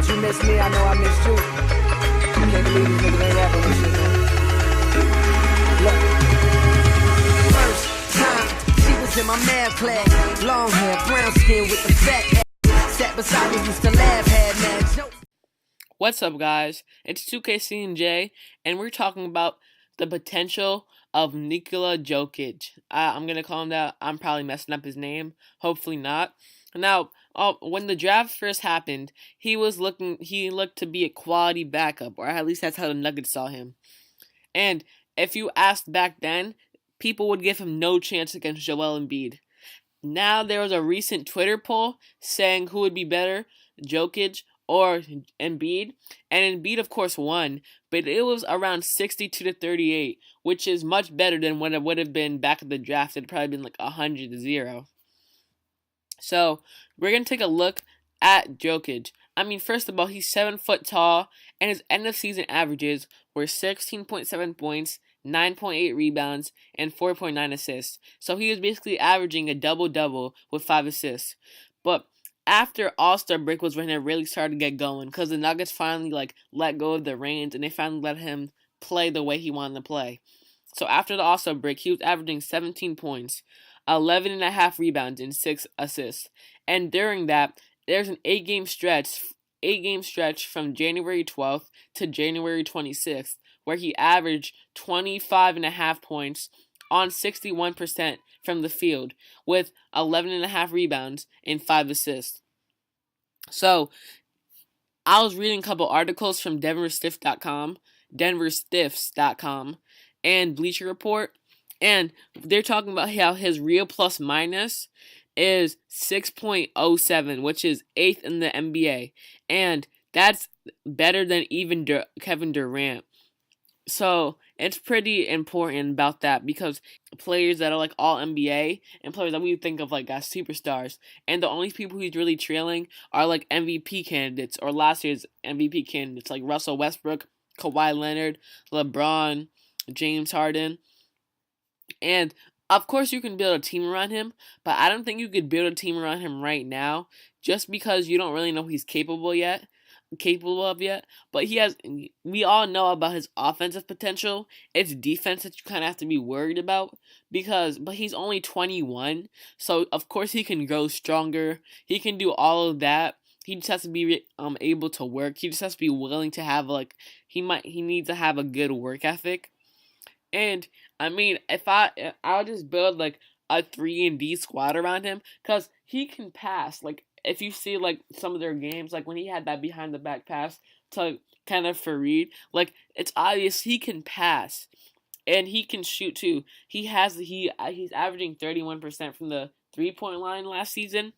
Did you miss me? I know I missed you. I can't believe these niggas ain't rapping this shit, man. Look. First time, she was in my math class. Long hair, brown skin with the fat ass. Sat beside me, used to laugh, had mad jokes. What's up, guys? It's 2KC and J, and we're talking about the potential of Nikola Jokic. I'm gonna call him that. I'm probably messing up his name. Hopefully not. Now, when the draft first happened, he looked to be a quality backup, or at least that's how the Nuggets saw him. And if you asked back then, people would give him no chance against Joel Embiid. Now there was a recent Twitter poll saying who would be better, Jokic or Embiid, and Embiid of course won, but it was around 62-38, which is much better than what it would have been back at the draft. It'd probably been like 100-0. So we're gonna take a look at Jokic. I mean, first of all, he's 7 foot tall, and his end of season averages were 16.7 points, 9.8 rebounds, and 4.9 assists. So he was basically averaging a double-double with 5 assists. But after All-Star break was when it really started to get going, because the Nuggets finally let go of the reins, and they finally let him play the way he wanted to play. So after the All-Star break, he was averaging 17 points, 11.5 rebounds, and 6 assists. And during that, there's an 8-game stretch from January 12th to January 26th, where he averaged 25.5 points on 61% from the field, with 11.5 rebounds and 5 assists. So, I was reading a couple articles from denverstiffs.com, and Bleacher Report, and they're talking about how his real plus minus is 6.07, which is 8th in the NBA, and that's better than even Kevin Durant. So it's pretty important about that, because players that are like all NBA and players that we think of like as superstars, and the only people he's really trailing are like MVP candidates or last year's MVP candidates like Russell Westbrook, Kawhi Leonard, LeBron, James Harden. And of course you can build a team around him, but I don't think you could build a team around him right now just because you don't really know what he's capable of yet. But we all know about his offensive potential. It's defense that you kind of have to be worried about, but he's only 21, so of course he can grow stronger. He can do all of that. He just has to be able to work. He just has to be willing to have he needs to have a good work ethic. And I mean, I'll just build like a 3-and-D squad around him, cuz he can pass. Like if you see like some of their games, like when he had that behind the back pass to kind of Fareed, like it's obvious he can pass and he can shoot too. He's averaging 31% from the 3-point line last season.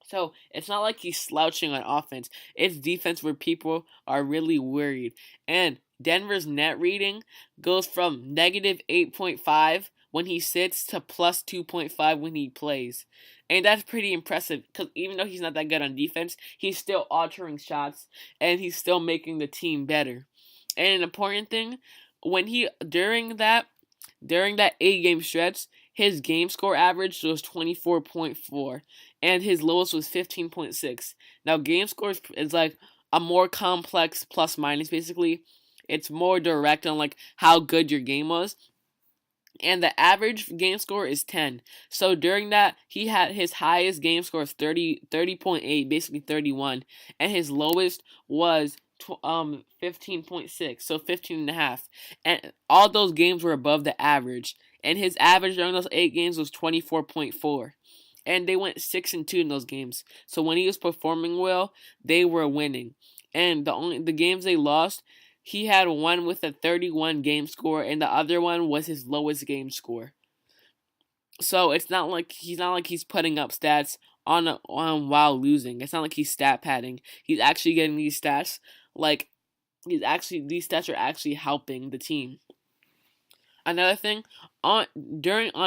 So it's not like he's slouching on offense. It's defense where people are really worried. And Denver's net rating goes from negative 8.5 when he sits to plus 2.5 when he plays. And that's pretty impressive, because even though he's not that good on defense, he's still altering shots and he's still making the team better. And an important thing, during that 8-game stretch, his game score average was 24.4 and his lowest was 15.6. Now game score is like a more complex plus minus basically. It's more direct on like how good your game was. And the average game score is 10. So during that, he had his highest game score of 30.8, basically 31. And his lowest was 15.6, so 15.5. And all those games were above the average. And his average during those 8 games was 24.4. And they went 6-2 in those games. So when he was performing well, they were winning. And the games they lost, he had one with a 31 game score, and the other one was his lowest game score. So it's not like he's putting up stats on while losing. It's not like he's stat padding. He's actually getting these stats. These stats are actually helping the team. Another thing, on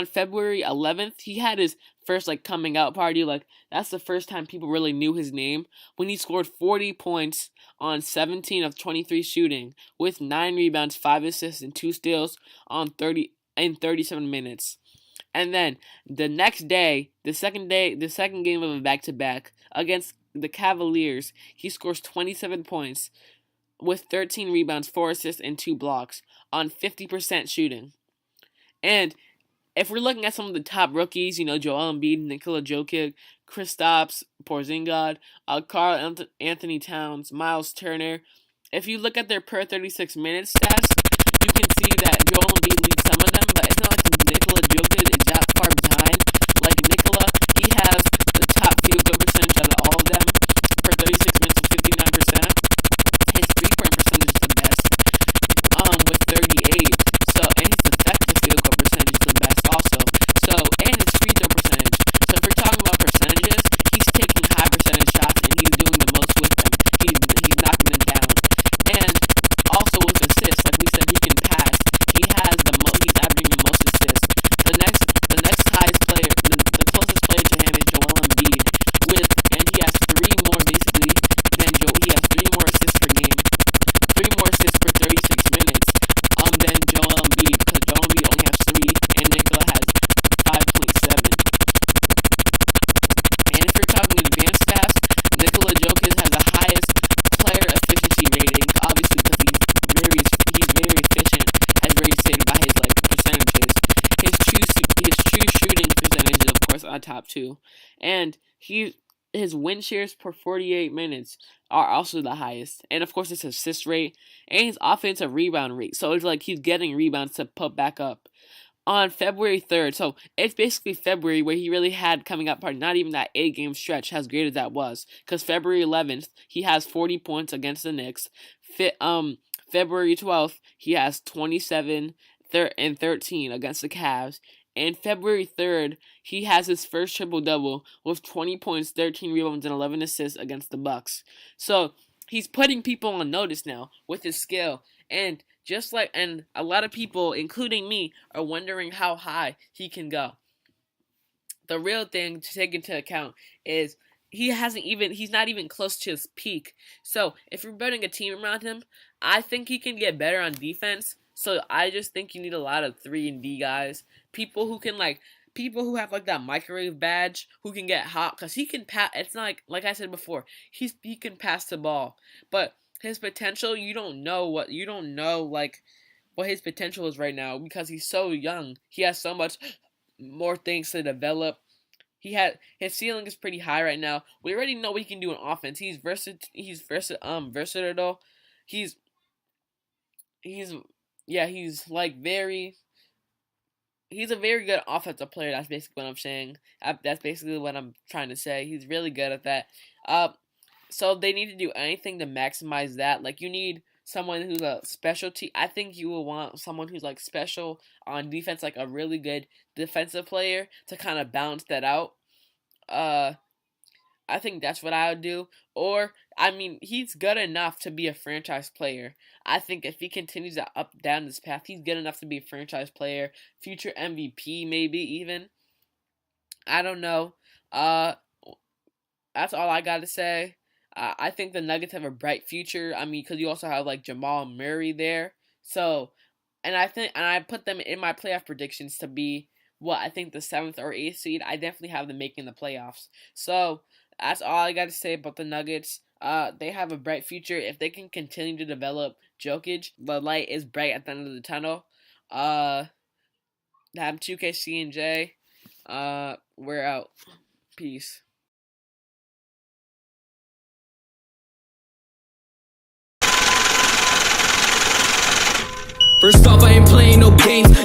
February 11th, he had his first coming out party. That's the first time people really knew his name, when he scored 40 points on 17 of 23 shooting with 9 rebounds, 5 assists, and 2 steals on 37 minutes. And then the next day, the second game of a back-to-back against the Cavaliers, he scores 27 points with 13 rebounds, 4 assists, and 2 blocks on 50% shooting. And if we're looking at some of the top rookies, Joel Embiid, Nikola Jokic, Kristaps Porzingis, Karl Anthony Towns, Miles Turner, if you look at their per 36 minutes stats, you can see that Joel Embiid leads some of them, but it's not like Nikola Jokic is that far behind. Like Nikola, he has the top field goal percentage out of all of them, per 36 minutes with 59%. His three-point percentage is the best, with 38. So, and his effective field goal percentage is the best also. So, and his free throw percentage. So, if we're talking about percentages, he's taking high percentage shots and he's doing the most with them. He's knocking them down. And also with assists, like we said, he can pass. He's averaging the most assists. The next highest player, the closest player to him is Joel Embiid, and he has 3 more basically than he has 3 more assists per game. 3 more assists per 36 minutes than Joel Embiid, because Joel Embiid only has 3 and Nikola has 5.7. And if you're talking advanced stats, Nikola Jokic has the highest player efficiency rating, obviously because he's very efficient, as already stated by his percentages. His true shooting percentage is of course on top 2, and his win shares per 48 minutes are also the highest. And of course his assist rate and his offensive rebound rate. So it's like he's getting rebounds to put back up. On February 3rd, so it's basically February where he really had coming up party. Not even that 8-game stretch, as great as that was. Because February 11th, he has 40 points against the Knicks. February 12th, he has 27 and 13 against the Cavs. And February 3rd, he has his first triple-double with 20 points, 13 rebounds, and 11 assists against the Bucks. So he's putting people on notice now with his skill. And a lot of people, including me, are wondering how high he can go. The real thing to take into account is he's not even close to his peak. So if you're building a team around him, I think he can get better on defense. So I just think you need a lot of 3-and-D guys. People who have that microwave badge, who can get hot, because he can pass. It's not like I said before, he can pass the ball. But his potential, you don't know what his potential is right now, because he's so young. He has so much more things to develop. His ceiling is pretty high right now. We already know what he can do in offense. He's versatile. He's a very good offensive player. That's basically what I'm saying. That's basically what I'm trying to say. He's really good at that. So they need to do anything to maximize that. You need someone who's a specialty. I think you will want someone who's special on defense, a really good defensive player to kind of balance that out. I think that's what I would do. He's good enough to be a franchise player. I think if he continues to down this path, he's good enough to be a franchise player, future MVP maybe even. I don't know. That's all I gotta say. I think the Nuggets have a bright future. Because you also have Jamal Murray there. So, and I put them in my playoff predictions to be I think the 7th or 8th seed. I definitely have them making the playoffs. So that's all I got to say about the Nuggets. They have a bright future if they can continue to develop Jokic. The light is bright at the end of the tunnel. I'm 2KC and J. We're out. Peace. First off, I ain't playing no games.